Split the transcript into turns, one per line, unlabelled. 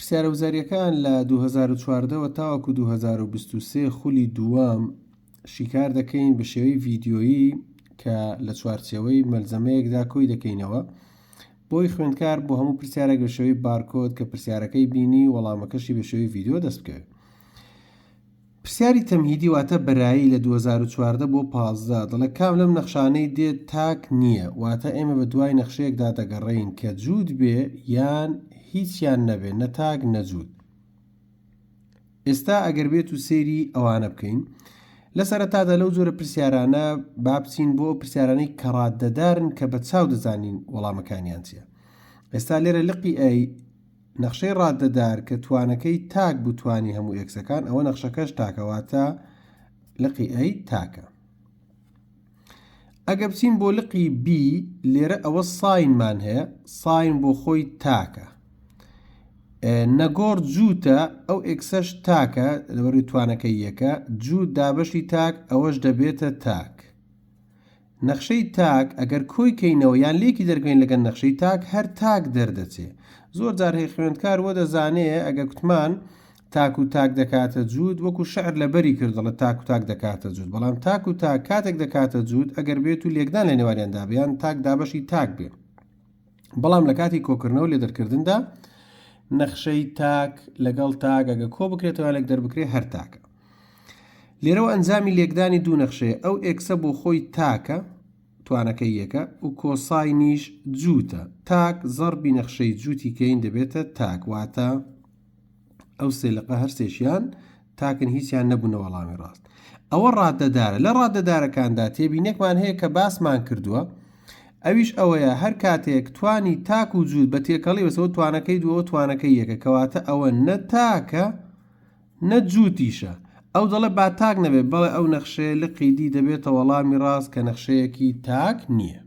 پرسیارە وزاریەکان لە 2014 تاوەکو 2023 خولی دووەم شیکار دەکەین بە شێوەی ڤیدیۆیی کە لە چوارچێوەی مەلزەمەیەکدا کۆی دەکەینەوە بۆی خوێندکار بۆ هەموو پرسیارێک بە شێوەی بارکۆد کە پرسیارەکەی بینی وەڵامەکەشی بە شێوەی ڤیدیۆ دەست بکەوێت. پرسیاری تەمهیدی واتە بەرایی لە 2014 بۆ 15 دەڵێ کام لەم نەخشانەی دێت تاک نییە، واتە ئێمە بە دوای نەخشەیەکدا دەگەڕێین کە جوود بێ یان هیچیان نەبێ، نەتاک نەجوود. ئێستا ئەگەر بێت و سێری ئەوانە بکەین لە سەرەتادا لەو جۆرە پرسیارانە با بچین بۆ پرسیارانەی کە ڕاددەدارن کە بە چاو دەزانین وەڵامەکانیان چییە. ئێستا لێرە لقی ئەی نەخشەی ڕاددەدار کە توانەکەی تاک بوتوانی هەموو ئێکسەکان ئەوە نەخشەکەش تاکەواتە لقی ئەی تاکە. ئەگە بچین بۆ لقی بی لێرە ئەوە ساینمان هەیە، ساین بۆ خۆی تاکە. نەگۆڕ جووتە ئەو ئێکسەش تاکە لەبەروی توانەکەی یەکە، جووت دابەشی تاک ئەوەش دەبێتە تاک. نەخشەی تاک ئەگەر کۆی کەینەوە یان لێکی دەرگەین لەگەن نەخشەی تاک هەر تاک دەردەچێ. زۆر جار هەیە خوێندکار وە دەزانێ ئەگە کوتمان تاک و تاک دەکاتە جوود وەکو شەعر لەبەری کردەڵە تاک و تاک دەکاتە جوود، بەڵام تاک و تاک کاتێک دەکاتە جوود ئەگەر بێت و لێکدان لە نێوانیاندا بیان تاک دابەشی تاک بێ، بەڵام لە کاتی کۆکردنەوە لێدەرکردندا نەخشەی تاک لەگەڵ تاک ئەگە کۆ بکرێتەوە لێک دەربکرێ هەر تاکە. لێرەوە ئەنجامی لێکدانی دوو نەخشەیە، ئەو ئێکسە بۆ خۆی تاکە توانەکەی یەکە و کۆساینیش جووتە، تاک زەربی نەخشەی جووتی کەین دەبێتە تاک، واتە ئەو سێ لقە هەر سێشیان تاکن، هیچیان نەبوونە وەڵامی ڕاست. ئەوە ڕاددەدارە. لە ڕاددەدارەکاندا تێبینێکمان هەیە کە باسمان کردووە، ئەویش ئەوەیە هەر کاتێک توانی تاک و جوود بە تێکەڵی بەسەوە توانەکەی دووە توانەکەی یەکە کەواتە ئەوە نە تاکە نە جووتیشە. ئەو دەڵێ با تاک نەبێت، بەڵێ ئەو نەخشەیە لقی دی دەبێتە وەڵامی ڕاست کە نەخشەیەکی تاک نییە.